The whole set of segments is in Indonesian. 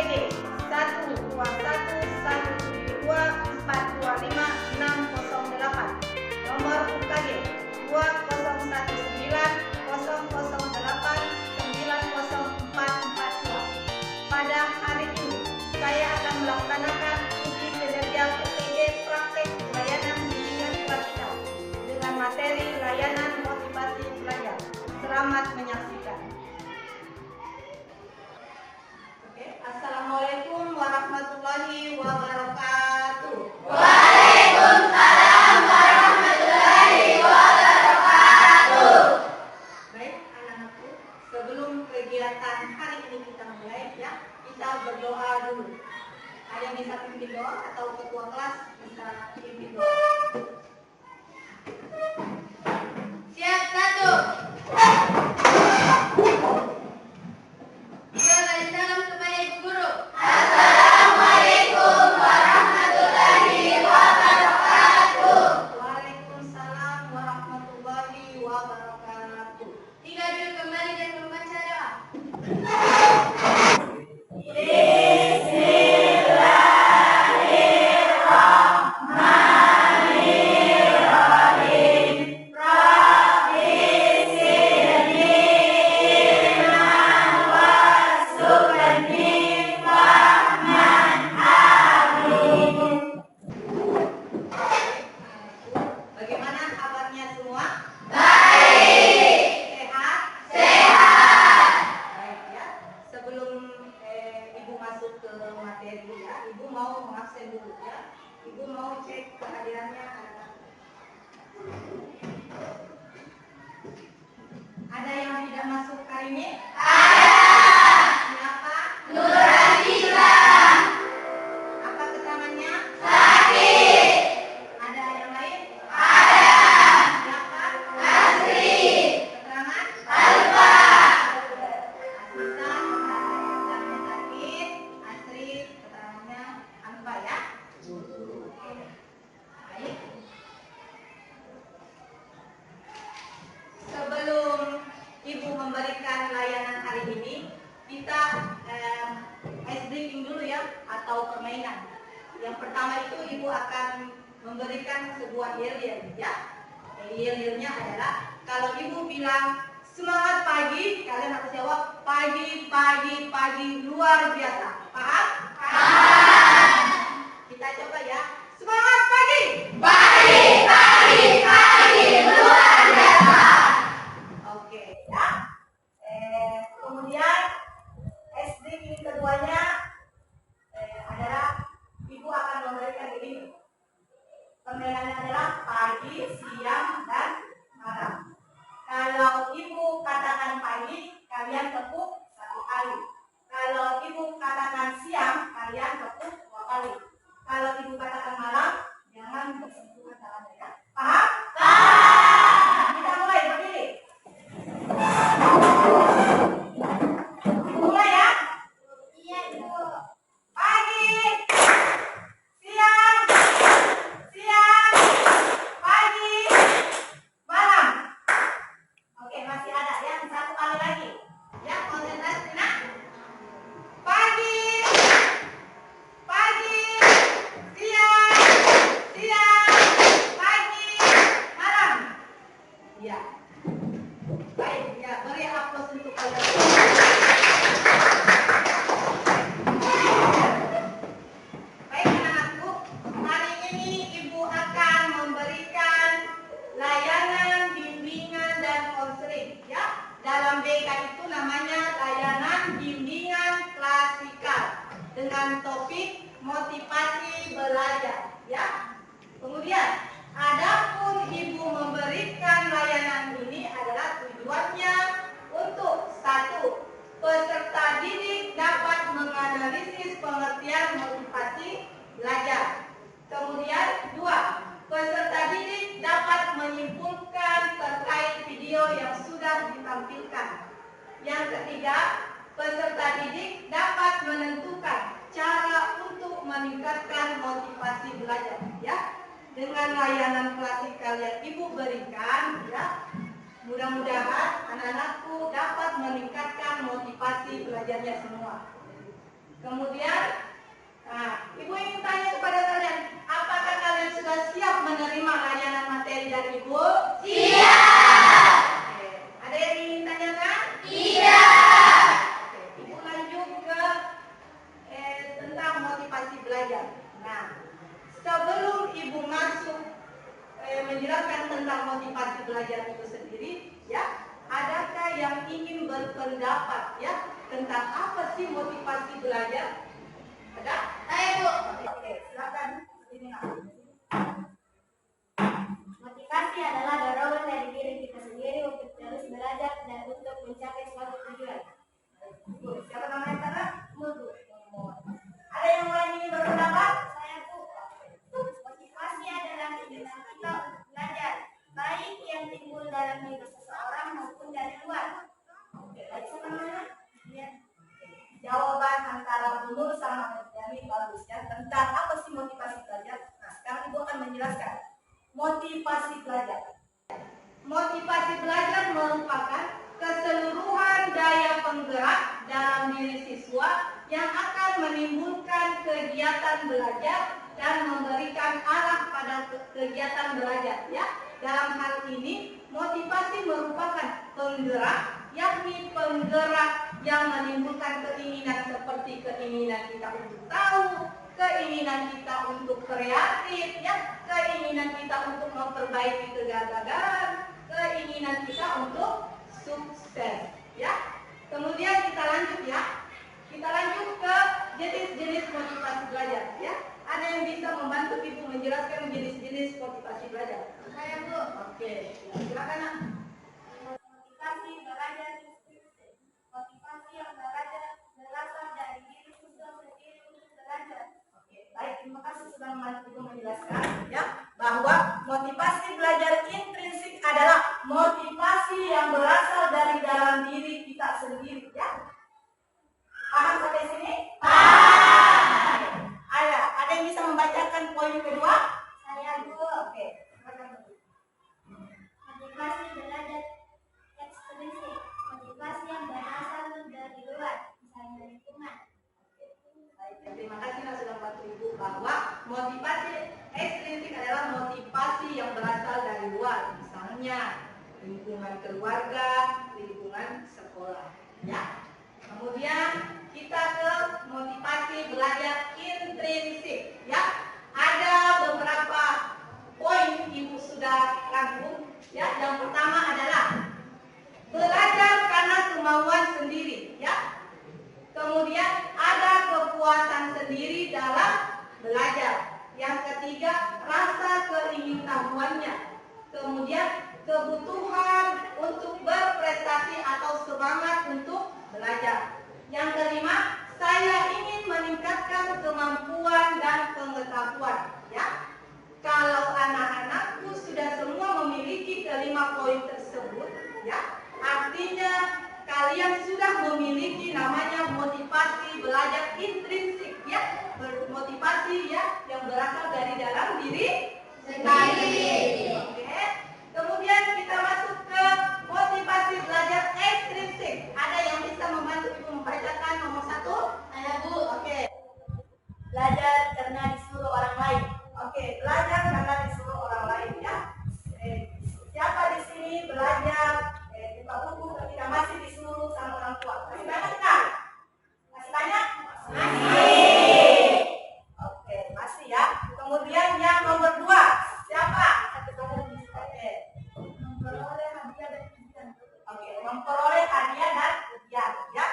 PG 121172425 nomor UKG 201900890442. Pada hari ini saya akan melaksanakan uji kinerja PPG praktek layanan bimbingan klasikal dengan materi layanan motivasi belajar. Selamat menyaksikan. Assalamualaikum warahmatullahi wabarakatuh. Waalaikumsalam warahmatullahi wabarakatuh. Baik anak-anakku, sebelum kegiatan hari ini kita mulai ya, kita berdoa dulu. Ada yang bisa pimpin doa atau ketua kelas bisa pimpin doa. Siap, satu. Salam kepada Ibu Guru. Assalamualaikum warahmatullahi wabarakatuh. Waalaikumsalam warahmatullahi wabarakatuh. Tiga dulu kembali dan membaca doa. Bagaimana kabarnya semua? Baik. Sehat? Sehat. Baik ya. Sebelum Ibu masuk ke materi ya, Ibu mau mengabsen dulu ya. Ibu mau cek kehadirannya anak-anak. Ada yang tidak masuk hari ini? Siapa? Nurhadila. Apa keterangannya? Sakit. Ada yang lain? Siapa? Asri. Keterangan? Alfa. Asisan, keterangannya sakit. Asri, keterangannya Anfa ya. Baik. Sebelum Ibu memberikan layanan hari ini, kita ice breaking dulu ya, atau permainan. Yang pertama itu Ibu akan memberikan sebuah yel-yel ya. Yel-yelnya adalah kalau Ibu bilang semangat pagi, kalian harus jawab pagi, pagi, pagi luar biasa. Paham? Paham. Kita coba ya. Semangat pagi. Pagi, pagi, pagi luar biasa. Oke ya. Kemudian SD keduanya adalah Ibu akan memberikan begini. Permainannya adalah pagi, siang, dan malam. Kalau Ibu katakan pagi, kalian tepuk 1 kali. Kalau Ibu katakan siang, kalian tepuk 2 kali. Kalau Ibu katakan malam, jangan bersentuhan tangannya ya. Paham? Paham. Kita mulai berdiri. Mulai ya. Iya, Ibu. Pagi, siang, siang, pagi, malam. Oke, masih ada yang 1 kali lagi. Ya, konsentrasi nah. Pagi, pagi, siang, siang, pagi, malam. Ya. Baik, ya, beri aplaus untuk kalian. Baik anak-anakku, hari ini Ibu akan memberikan layanan bimbingan dan konseling ya. Dalam BK itu namanya layanan bimbingan klasikal dengan topik motivasi belajar ya. Kemudian, adapun Ibu memberikan layanan ini adalah tujuannya untuk 1. Peserta didik dapat menganalisis pengertian motivasi belajar. Kemudian 2. Peserta didik dapat menyimpulkan terkait video yang sudah ditampilkan. Yang ketiga, peserta didik dapat menentukan cara untuk meningkatkan motivasi belajar ya. Dengan layanan klasikal yang Ibu berikan ya, mudah-mudahan anak-anakku dapat meningkatkan motivasi belajarnya semua. Kemudian menjelaskan tentang motivasi belajar itu sendiri, ya. Adakah yang ingin berpendapat, ya, tentang apa sih motivasi belajar? Ada? Saya, Bu. Oke, silakan. Ini Motivasi adalah dorongan dari diri kita sendiri untuk terus belajar dan untuk mencapai suatu tujuan. siapa namanya sana? Bu. Ada yang lain ingin berpendapat? Saya, Bu. Motivasi adalah keinginan kita untuk belajar, baik yang timbul dalam diri seseorang maupun dari luar. Oke, Baik, siapa namanya? Ya. jawaban antara Bunur sama Nurjani bagus, ya. Tentang apa sih motivasi belajar? Nah, sekarang Ibu akan menjelaskan motivasi belajar. Motivasi belajar merupakan keseluruhan daya penggerak dalam diri siswa yang akan menimbulkan kegiatan belajar dan memberikan arah pada kegiatan belajar, ya. Dalam hal ini, motivasi merupakan penggerak, yakni penggerak yang menimbulkan keinginan seperti keinginan kita untuk tahu, keinginan kita untuk kreatif, ya, keinginan kita untuk memperbaiki kegagalan, keinginan kita untuk sukses, ya. Kemudian kita lanjut, ya. Kita lanjut ke jenis-jenis motivasi belajar, ya. Ada yang bisa membantu Ibu menjelaskan jenis-jenis motivasi belajar? Saya, Bu. Oke, silakan, Nak. Motivasi belajar instinktif. Motivasi yang berasal dari diri siswa sendiri untuk belajar. Oke, baik, terima kasih sudah membantu Ibu menjelaskan, ya, bahwa motivasi belajar intrinsik adalah motivasi yang berasal dari dalam diri kita sendiri, ya. Paham sampai sini? Paham. Ada yang bisa membacakan poin kedua? Saya, Bu. Oke, silakan, Bu. Motivasi belajar ekstrinsik. Motivasi yang berasal dari luar, misalnya lingkungan. Baik, terima kasih Nak sudah membantu Ibu bahwa motivasi ekstrinsik adalah motivasi yang berasal dari luar, misalnya lingkungan keluarga, lingkungan sekolah, ya. Kemudian kita ke motivasi belajar intrinsik, ya. Ada beberapa poin Ibu sudah rangkum, ya. Yang pertama adalah belajar karena kemauan sendiri, ya. Kemudian ada kepuasan sendiri dalam belajar. Yang ketiga, rasa keingintahuannya. Kemudian kebutuhan untuk berprestasi atau semangat untuk belajar. Yang kelima, saya ingin meningkatkan kemampuan dan pengetahuan, ya. Kalau anak-anakku sudah semua memiliki kelima poin tersebut, ya, artinya kalian sudah memiliki namanya motivasi belajar intrinsik, ya, motivasi, ya, yang berasal dari dalam diri sendiri. Oke. Kemudian kita masuk ke motivasi belajar ekstrinsik. Ada yang bisa membantu Ibu membacakan nomor 1? Saya, Bu. Oke. Belajar karena disuruh orang lain. Oke, belajar karena disuruh orang lain, ya. Siapa di sini belajar buka buku ketika masih disuruh sama orang tua? Masih banyak nggak? Masih banyak? Masih. Oke, masih, ya. Kemudian yang nomor 2, siapa? Oke. Memperoleh hadiah dan ujian. Oke, memperoleh hadiah dan ujian, ya.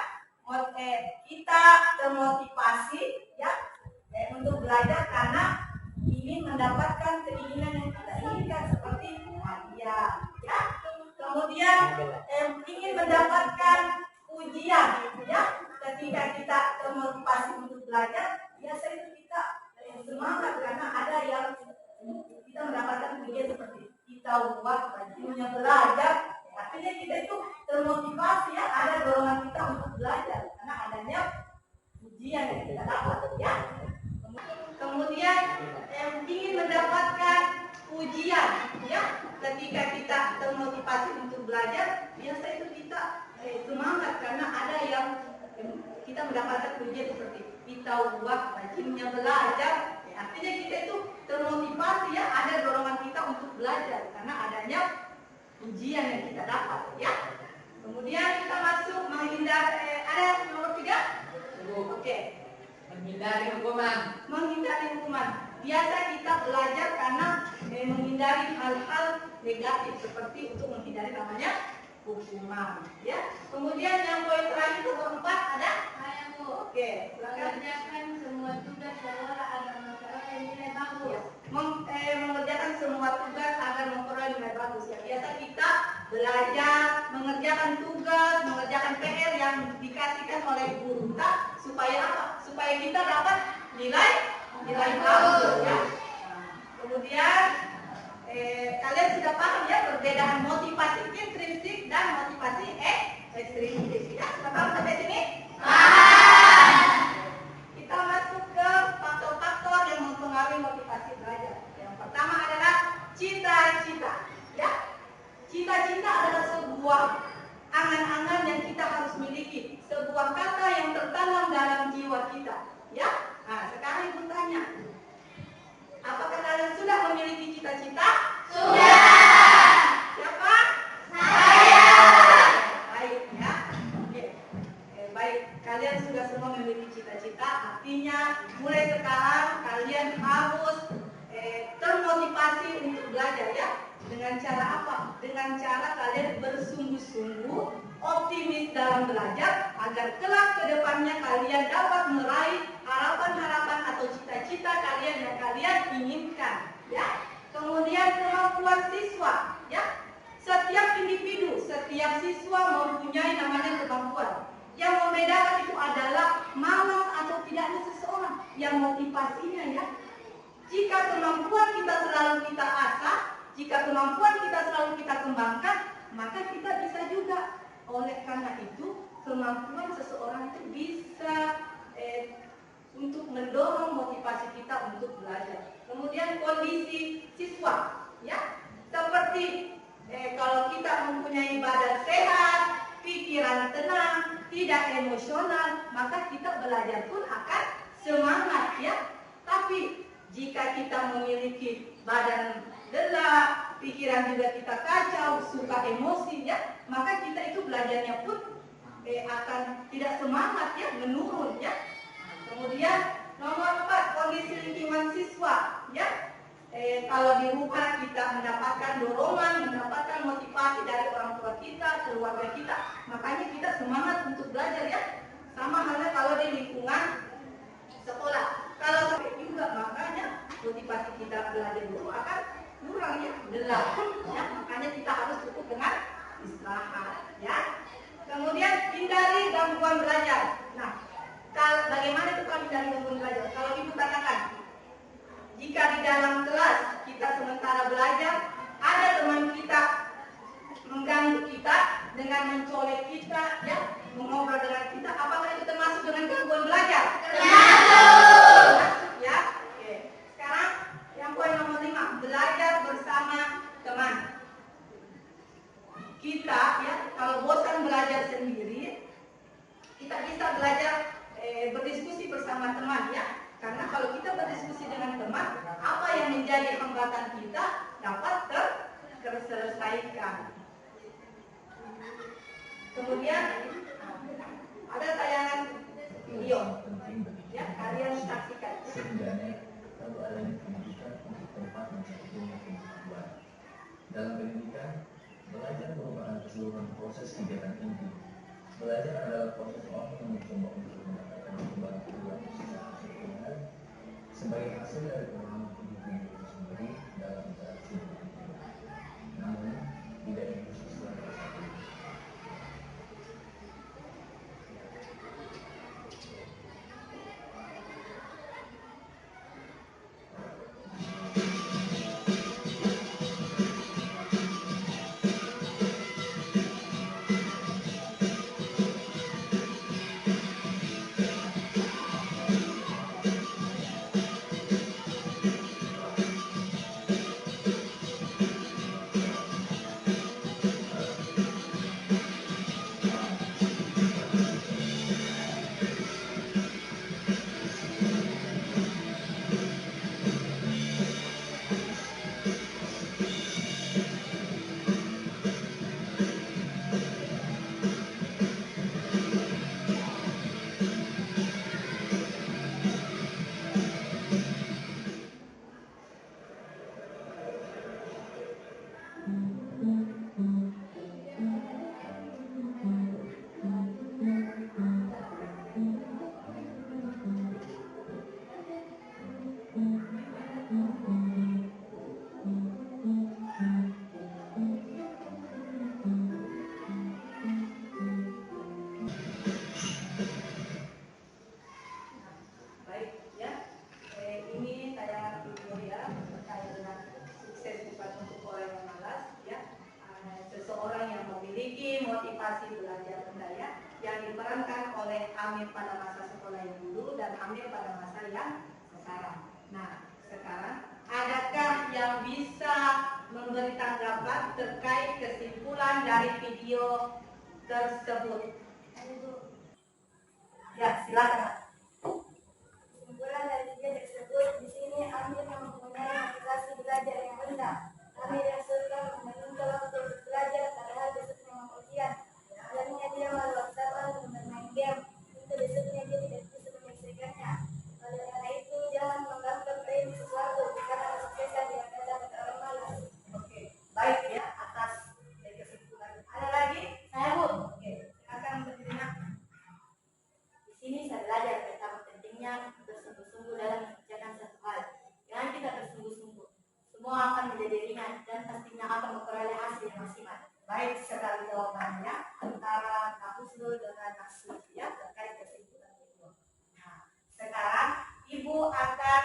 Kita termotivasi, ya, untuk belajar karena ingin mendapatkan keinginan yang kita inginkan seperti hadiah, ya. Kemudian ingin mendapatkan ujian, ya. Ketika kita termotivasi untuk belajar, biasa itu kita semangat karena ada yang kita mendapatkan ujian seperti kita buat rajinnya belajar. Artinya kita itu termotivasi, ya, ada dorongan kita untuk belajar karena adanya ujian yang kita dapat, ya. Kemudian ingin mendapatkan ujian, ya. Ketika kita termotivasi untuk belajar, biasa itu kita semangat karena ada yang kita mendapatkan ujian seperti kita buat rajinnya belajar. Artinya kita itu termotivasi, ya, ada dorongan kita untuk belajar karena adanya ujian yang kita dapat, ya. Kemudian kita masuk menghindar. Ada nomor 3? Oke. Menghindari Menghindari hukuman. Biasa kita belajar karena menghindari hal-hal negatif seperti untuk menghindari namanya hukuman. Ya. Kemudian yang poin terakhir itu keempat ada. Oke, silakan. Mengerjakan semua tugas seolah agar memperoleh nilai bagus. Ya. Mengerjakan semua tugas agar memperoleh nilai bagus. Ya. Biasa kita belajar, mengerjakan tugas, mengerjakan PR yang dikasihkan oleh guru kita supaya apa? Supaya kita dapat nilai bagus. Ya. Kemudian kalian sudah paham ya perbedaan motivasi intrinsik dan motivasi ekstrinsik. Ya, sudah paham sampai sini? Kita masuk ke faktor-faktor yang mempengaruhi motivasi belajar. Yang pertama adalah cita-cita. Ya, cita-cita adalah sebuah angan-angan yang kita harus miliki, sebuah kata yang tertanam dalam jiwa kita. Ya, nah sekarang ibu tanya, apakah kalian sudah memiliki cita-cita? Sudah. Siapa? Saya. Baik ya. Oke. Baik, kalian sudah semua memiliki cita-cita. Artinya mulai sekarang kalian harus termotivasi untuk belajar ya. Dengan cara apa? Dengan cara kalian bersungguh-sungguh, optimis dalam belajar agar kelak ke depannya kalian dapat meraih harapan-harapan atau cita-cita kalian yang kalian inginkan, ya. Kemudian kemampuan siswa, ya. Setiap individu, setiap siswa mempunyai namanya kemampuan. Yang membedakan itu adalah malas atau tidaknya seseorang, yang motivasinya ya. Jika kemampuan kita selalu kita asah, jika kemampuan kita selalu kita kembangkan, maka kita bisa juga. Oleh karena itu, kemampuan seseorang itu bisa untuk mendorong motivasi kita untuk belajar. Kemudian kondisi siswa, ya, seperti kalau kita mempunyai badan sehat, pikiran tenang, tidak emosional, maka kita belajar pun akan semangat, ya. Tapi jika kita memiliki badan lelah, pikiran juga kita kacau, suka emosi, ya, maka kita itu belajarnya pun akan tidak semangat, ya, menurun, ya. Kemudian nomor 4, kondisi lingkungan siswa, ya. Kalau di rumah kita mendapatkan dorongan, mendapatkan motivasi dari orang tua kita, keluarga kita, makanya kita semangat untuk belajar, ya. Sama halnya kalau di lingkungan sekolah. Kalau sampai juga, makanya motivasi kita belajar dulu akan kurang, ya, lelah, ya. Makanya kita harus cukup dengan istirahat, ya. Kemudian hindari gangguan belajar. Nah, bagaimana kita hindari gangguan belajar? Kalau ibu katakan, jika di dalam kelas kita sementara belajar, ada teman kita mengganggu kita dengan mencolek kita, ya, mengobrol dengan kita, apakah itu termasuk dengan gangguan belajar? Termasuk, ya. Oke. Sekarang yang poin nomor 5, belajar bersama teman. Kita, ya, kalau bosan belajar sendiri, kita bisa belajar berdiskusi bersama teman, ya. Karena kalau kita berdiskusi dengan teman, apa yang menjadi hambatan kita dapat terselesaikan. Kemudian ada tayangan video, ya, kalian saksikan. Sebenarnya perlu adanya pendidikan untuk tempat mencapai kemajuan. Dalam pendidikan, belajar merupakan keseluruhan proses kegiatan inti. Belajar adalah proses orang yang mencoba untuk mendapatkan kemampuan secara keseluruhan sebagai hasil dari pengalaman individu itu sendiri dalam interaksi dengan lingkungan. Namun, tidak khusus pada satu. hamil pada masa sekolah yang dulu dan hamil pada masa yang sekarang. Nah, sekarang adakah yang bisa memberi tanggapan terkait kesimpulan dari video tersebut? Ya, silakan. Kesimpulan dari video tersebut, di sini Amir mempunyai motivasi belajar yang rendah. Amir yang suka menunda waktu belajar padahal besoknya mau ujian. Akhirnya dia memaksakan untuk bermain game. Itu besoknya dia tidak bisa menyelesaikannya. Oleh karena itu, jangan menganggap remeh sesuatu karena kesuksesan yang datang pada orang malas. Oke, baik ya atas kesimpulan. Ada lagi? Saya Bu, Oke, akan berterima. di sini saya belajar tentang pentingnya bersungguh-sungguh dalam mengerjakan satu hal. Dengan kita bersungguh-sungguh, semua akan menjadi ringan dan pastinya akan memperoleh hasil yang maksimal. Baik sekali jawabannya antara Kak Husnul dengan Kak Sylvia terkait kesimpulan itu. Nah, sekarang Ibu akan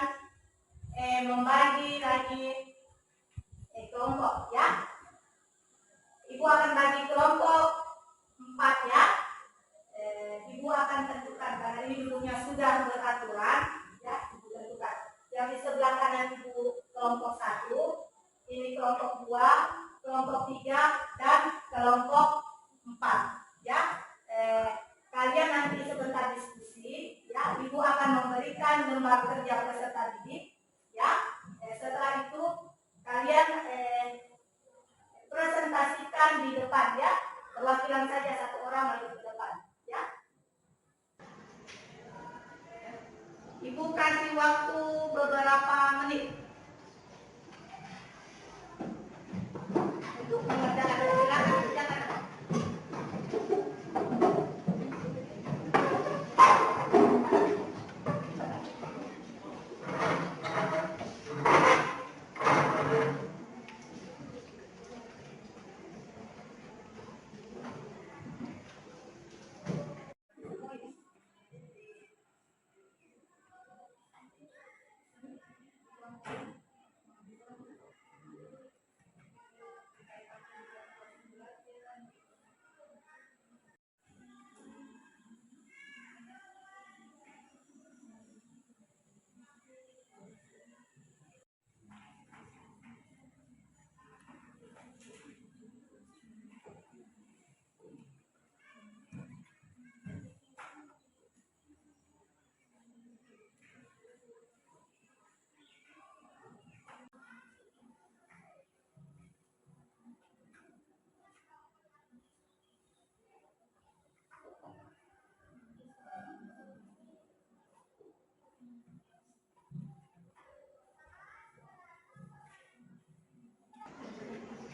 membagi lagi kelompok ya. Ibu akan bagi kelompok 4 ya. Ibu akan tentukan karena ini dulunya sudah beraturan ya. Ibu tentukan yang di sebelah kanan Ibu kelompok 1, ini kelompok 2, kelompok 3 dan kelompok 4 ya. Kalian nanti sebentar diskusi ya. Ibu akan memberikan lembar kerja peserta didik ya. Setelah itu kalian presentasikan di depan ya. Perwakilan saja satu orang maju ke depan ya. Ibu kasih waktu beberapa menit untuk mengerjakan. Silakan kerjakan.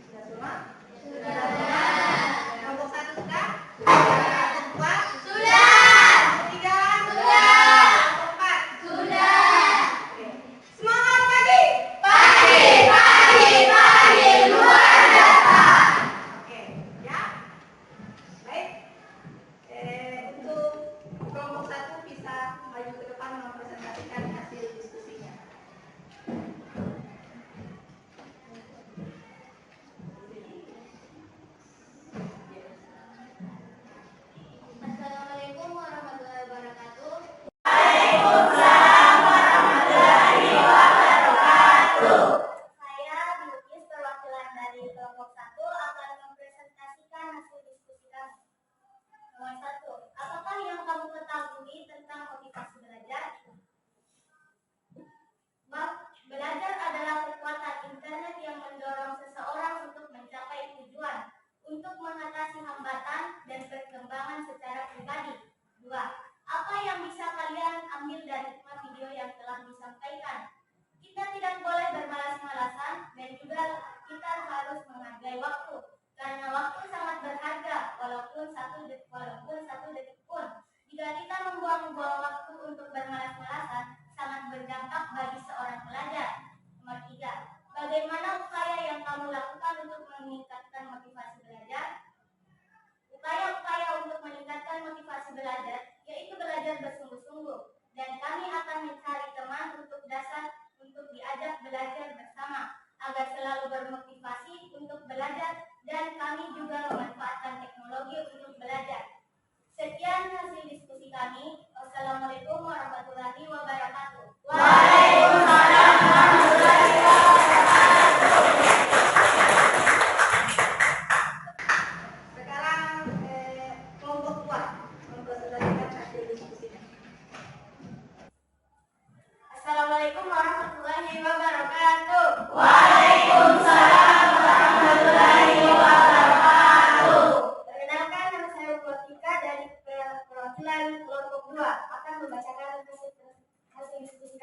Sudah semua? Kelompok 1 sudah? Kelompok 2? Kelompok 3? Kelompok 4? Oke. Semangat pagi! Oke, ya. Baik. Untuk kelompok 1 bisa maju ke depan mempresentasikan hasil diskusinya. Assalamualaikum warahmatullahi wabarakatuh. Saya Bilkis, perwakilan dari kelompok 1 akan mempresentasikan hasil diskusi kami. Nomor 1, apakah yang kamu ketahui tentang motivasi belajar? Belajar adalah kekuatan internet yang mendorong seseorang untuk mencapai tujuan, untuk mengatasi hambatan dan perkembangan secara pribadi. 2. Apa yang bisa kalian ambil dari video yang telah disampaikan? Kita tidak boleh bermalas-malasan dan juga kita harus menghargai waktu, karena waktu sangat berharga walaupun satu detik pun. Jika kita membuang-buang waktu untuk bermalas-malasan, sangat berdampak bagi seorang pelajar. Nomor 3. Bagaimana upaya yang kamu lakukan untuk meningkatkan motivasi belajar? Upaya-upaya untuk meningkatkan motivasi belajar yaitu belajar bersungguh-sungguh, dan kami akan mencari teman untuk diajak belajar bersama agar selalu bermotivasi untuk belajar, dan kami juga memanfaatkan teknologi untuk belajar. Sekian hasil diskusi kami.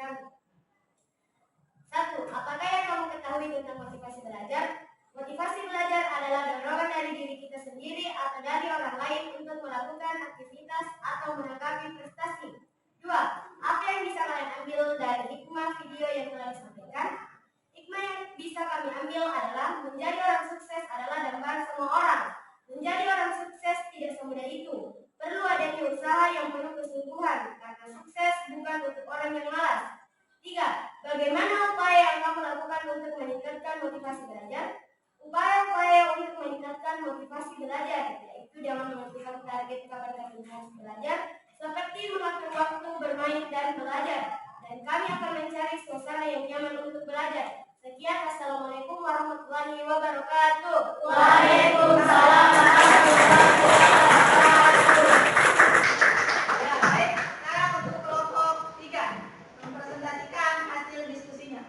kami. 1. Apakah yang kamu ketahui tentang motivasi belajar? Motivasi belajar adalah dorongan dari diri kita sendiri atau dari orang lain untuk melakukan aktivitas atau melengkapi prestasi. 2. Apa yang bisa kalian ambil dari hikmah video yang telah disampaikan? Hikmah yang bisa kami ambil adalah menjadi orang sukses adalah dambaan semua orang. Menjadi orang sukses tidak semudah itu. Perlu adanya usaha yang penuh kesungguhan, karena sukses bukan untuk orang yang malas. 3. Bagaimana upaya yang kamu lakukan untuk meningkatkan motivasi belajar? Upaya-upaya untuk meningkatkan motivasi belajar yaitu dengan menentukan target kapan kami harus belajar, seperti mengatur waktu bermain dan belajar. Dan kami akan mencari suasana yang nyaman untuk belajar. Sekian, Assalamualaikum warahmatullahi wabarakatuh. Waalaikumsalam warahmatullahi wabarakatuh. Ya, baik. Sekarang untuk kelompok 3 mempresentasikan hasil diskusinya.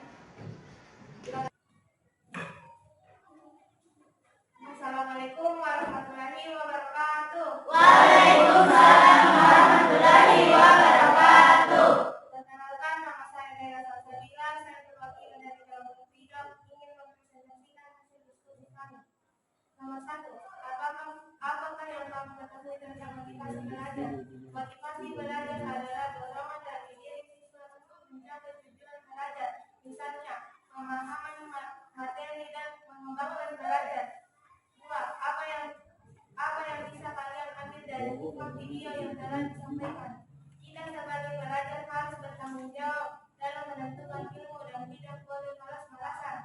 Assalamualaikum warahmatullahi wabarakatuh. Waalaikumsalam warahmatullahi wabarakatuh. Perkenalkan, nama saya Nela Salsabila. Saya perwakilan dari kelompok 3 ingin mempresentasikan hasil diskusi kami. Nomor 1. Apakah yang kamu ketahui tentang motivasi belajar? Motivasi belajar adalah dorongan dari diri siswa untuk mencapai tujuan belajar. Misalnya, pemahaman materi dan mengembangkan belajar. 2. Apa yang bisa kalian ambil dari hikmah video yang telah disampaikan? Kita sebagai pelajar harus bertanggung jawab dalam menentukan ilmu dan tidak boleh malas-malasan.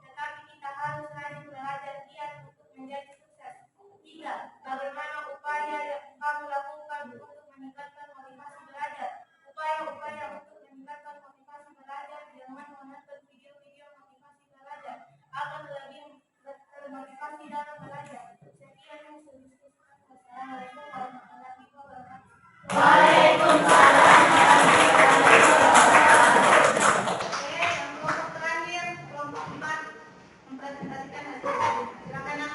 Tetapi kita harus rajin belajar giat untuk menjadi sukses. 3. Bagaimana upaya yang kamu lakukan untuk meningkatkan motivasi belajar? Upaya-upaya untuk meningkatkan motivasi belajar dengan menonton video-video motivasi belajar akan lebih termotivasi dalam belajar. Sekian yang saya diskusikan. Wassalamualaikum warahmatullahi wabarakatuh. Waalaikumsalam warahmatullahi wabarakatuh. Oke, yang kelompok terakhir, kelompok 4 mempresentasikan hasil. Silakan, Nak.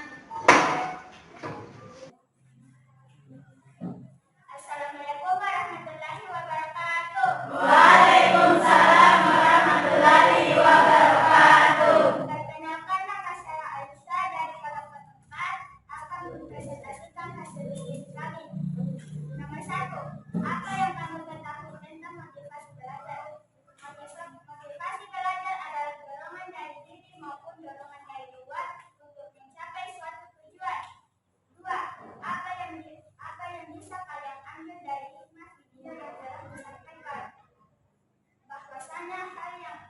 Assalamualaikum warahmatullahi wabarakatuh. Waalaikumsalam warahmatullahi wabarakatuh. Perkenalkan, nama saya Aisyah dari kelompok 4 akan mempresentasikan hasil diskusi kami. Nomor 1. Apa yang kamu ketahui tentang motivasi belajar? Motivasi belajar adalah dorongan dari diri maupun dorongan dari luar untuk mencapai suatu tujuan. 2. Apa yang bisa kalian ambil dari hikmah video yang telah disampaikan? Bahwasanya hal yang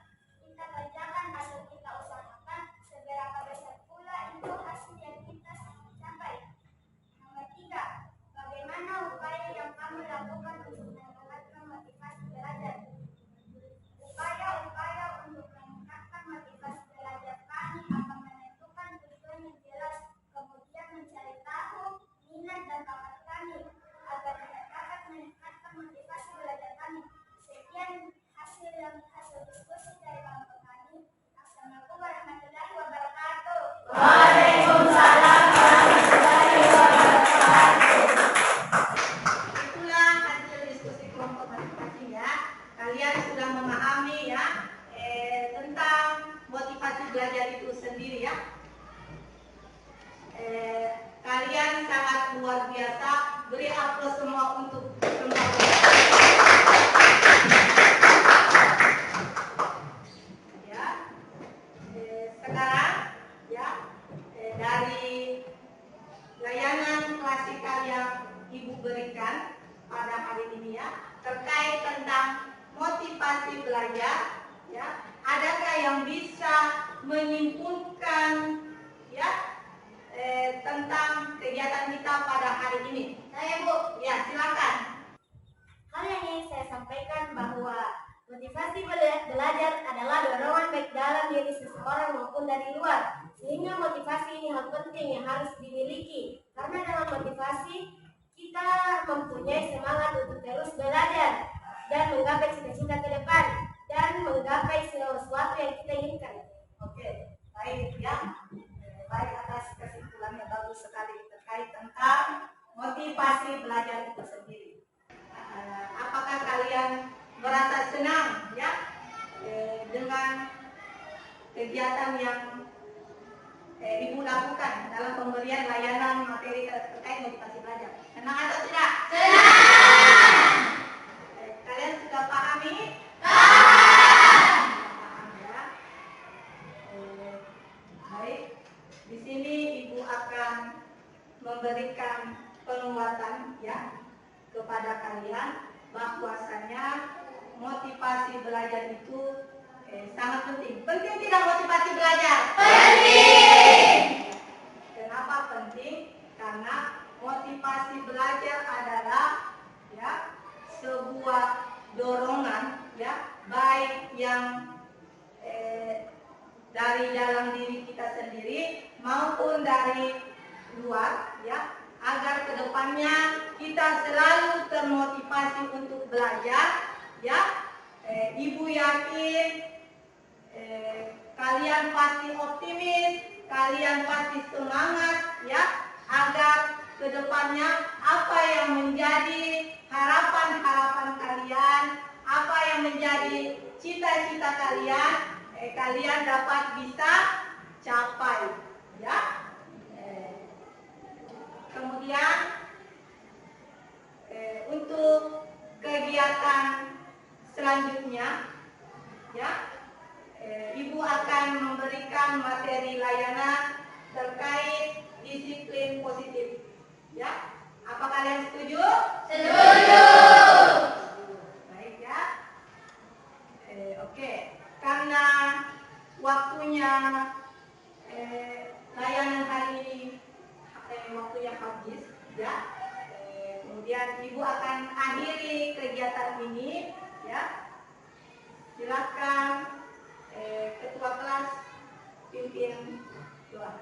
kita kerjakan atau kita usahakan, seberapa besar pula itu hasil yang kita capai. Nomor 3. Bagaimana upaya yang kamu lakukan untuk meningkatkan motivasi belajar? Upaya-upaya untuk meningkatkan motivasi belajar kami akan menentukan tujuan yang jelas, kemudian mencari tahu minat dan bakat kami agar dapat meningkatkan motivasi belajar kami. Sekian hasil diskusi dari kelompok kami. Assalamualaikum warahmatullahi wabarakatuh. Waalaikumsalam warahmatullahi wabarakatuh. Itulah hasil diskusi kelompok masing-masing ya. Kalian sudah memahami ya tentang motivasi belajar itu sendiri ya. Kalian sangat luar biasa. Beri aplaus semua untuk kelompok. Ya. Sekarang ya dari layanan klasikal yang Ibu berikan pada hari ini ya terkait tentang motivasi belajar ya, adakah yang bisa menyimpulkan ya tentang kegiatan kita pada hari ini? Saya, Bu. Ya, silakan. Hal yang ingin saya sampaikan bahwa motivasi belajar adalah dorongan baik dalam diri seseorang maupun dari luar. Sehingga motivasi ini hal penting yang harus dimiliki. Karena dalam motivasi kita mempunyai semangat untuk terus belajar dan menggapai cita-cita ke depan dan menggapai sesuatu yang kita inginkan. Oke, baik ya. Baik, atas kesimpulannya bagus sekali terkait tentang motivasi belajar itu sendiri. Apakah kalian merasa senang ya kegiatan yang Ibu lakukan dalam pemberian layanan materi terkait motivasi belajar. Senang atau tidak? Senang! Kalian sudah pahami? Paham ya. Baik, di sini Ibu akan memberikan penguatan ya kepada kalian bahwasanya motivasi belajar itu sangat penting. Penting tidak motivasi belajar? Penting. Kenapa penting? Karena motivasi belajar adalah ya sebuah dorongan ya baik yang dari dalam diri kita sendiri maupun dari luar ya agar kedepannya kita selalu termotivasi untuk belajar ya. Ibu yakin kalian pasti optimis, kalian pasti semangat ya agar kedepannya apa yang menjadi harapan-harapan kalian, apa yang menjadi cita-cita kalian, kalian dapat bisa capai ya. Kemudian untuk kegiatan selanjutnya ya Ibu akan memberikan materi layanan terkait disiplin positif ya. Apa kalian setuju? Setuju. Baik ya. Oke. Karena waktunya layanan hari ini waktunya habis ya. Kemudian Ibu akan akhiri kegiatan ini ya. Silakan Ketua kelas pimpin doa.